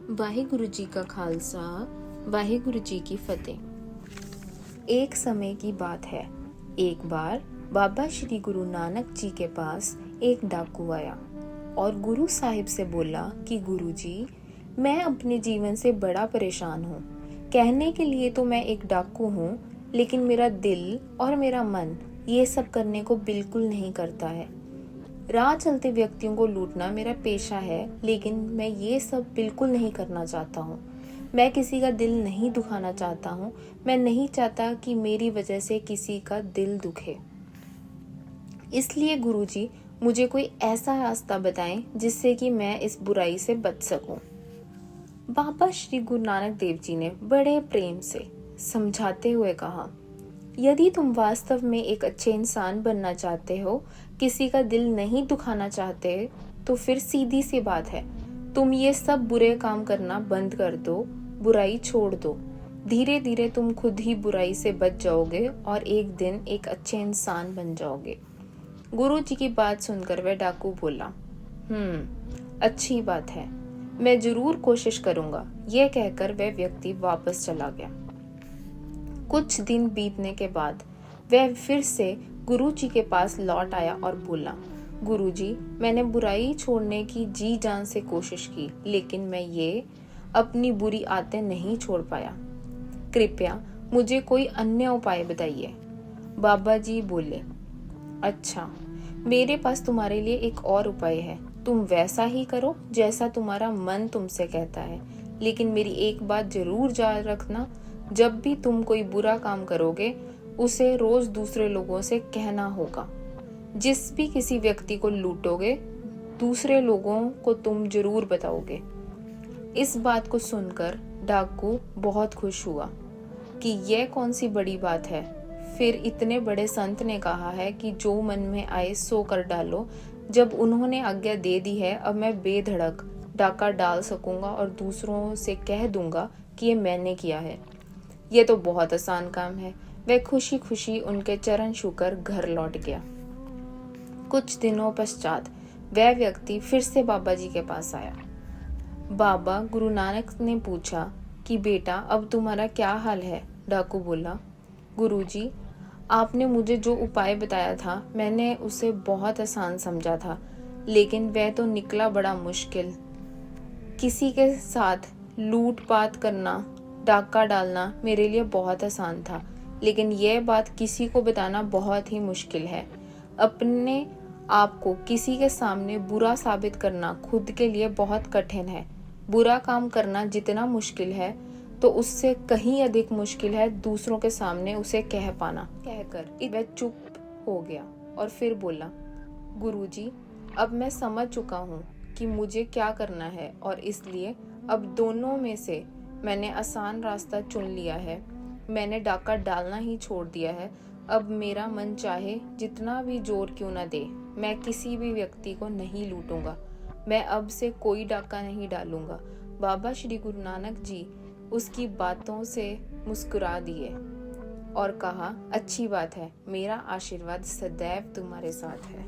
वाहिगुरु जी का खालसा, वाहिगुरु जी की फतेह। एक समय की बात है। एक बार बाबा श्री गुरु नानक जी के पास एक डाकू आया और गुरु साहिब से बोला कि गुरु जी, मैं अपने जीवन से बड़ा परेशान हूँ। कहने के लिए तो मैं एक डाकू हूँ, लेकिन मेरा दिल और मेरा मन ये सब करने को बिल्कुल नहीं करता है। राह चलते व्यक्तियों को लूटना मेरा पेशा है, लेकिन मैं ये सब बिल्कुल नहीं करना चाहता हूँ। मैं किसी का दिल नहीं दुखाना चाहता हूँ। मैं नहीं चाहता कि मेरी वजह से किसी का दिल दुखे। इसलिए गुरुजी, मुझे कोई ऐसा रास्ता बताएं जिससे कि मैं इस बुराई से बच सकूं। बाबा श्री गुरु नानक देव जी ने बड़े प्रेम से समझाते हुए कहा, यदि तुम वास्तव में एक अच्छे इंसान बनना चाहते हो, किसी का दिल नहीं दुखाना चाहते, तो फिर सीधी सी बात है, तुम ये सब बुरे काम करना बंद कर दो, बुराई छोड़ दो। धीरे धीरे तुम खुद ही बुराई से बच जाओगे और एक दिन एक अच्छे इंसान बन जाओगे। गुरु जी की बात सुनकर वह डाकू बोला, अच्छी बात है, मैं जरूर कोशिश करूंगा। यह कहकर वह व्यक्ति वापस चला गया। कुछ दिन बीतने के बाद वह फिर से गुरु जी के पास लौट आया और बोला, गुरु जी, मैंने बुराई छोड़ने की जी जान से कोशिश की, लेकिन मैं ये अपनी बुरी आदतें नहीं छोड़ पाया। कृपया मुझे कोई अन्य उपाय बताइए। बाबा जी बोले, अच्छा, मेरे पास तुम्हारे लिए एक और उपाय है। तुम वैसा ही करो जैसा तुम्हारा मन तुमसे कहता है, लेकिन मेरी एक बात जरूर याद रखना, जब भी तुम कोई बुरा काम करोगे, उसे रोज दूसरे लोगों से कहना होगा। जिस भी किसी व्यक्ति को लूटोगे, दूसरे लोगों को तुम जरूर बताओगे। इस बात को सुनकर डाकू बहुत खुश हुआ कि यह कौन सी बड़ी बात है। फिर इतने बड़े संत ने कहा है कि जो मन में आए सो कर डालो। जब उन्होंने आज्ञा दे दी है, अब मैं बेधड़क डाका डाल सकूंगा और दूसरों से कह दूंगा कि ये मैंने किया है। यह तो बहुत आसान काम है। वह खुशी खुशी उनके चरण छूकर घर लौट गया। कुछ दिनों पश्चात वह व्यक्ति फिर से बाबा जी के पास आया। बाबा गुरु नानक ने पूछा कि बेटा, अब तुम्हारा क्या हाल है? डाकू बोला, गुरु जी, आपने मुझे जो उपाय बताया था, मैंने उसे बहुत आसान समझा था, लेकिन वह तो निकला बड़ा मुश्किल। किसी के साथ लूटपाट करना, डाका डालना मेरे लिए बहुत आसान था, लेकिन यह बात किसी को बताना बहुत ही मुश्किल है। अपने आप को किसी के सामने बुरा साबित करना खुद के लिए बहुत कठिन है। बुरा काम करना जितना मुश्किल है, तो उससे कहीं अधिक मुश्किल है दूसरों के सामने उसे कह पाना। कहकर वह चुप हो गया और फिर बोला, गुरुजी, अब मैं समझ चुका हूँ कि मुझे क्या करना है, और इसलिए अब दोनों में से मैंने आसान रास्ता चुन लिया है। मैंने डाका डालना ही छोड़ दिया है। अब मेरा मन चाहे जितना भी जोर क्यों न दे, मैं किसी भी व्यक्ति को नहीं लूटूंगा। मैं अब से कोई डाका नहीं डालूंगा। बाबा श्री गुरु नानक जी उसकी बातों से मुस्कुरा दिए और कहा, अच्छी बात है, मेरा आशीर्वाद सदैव तुम्हारे साथ है।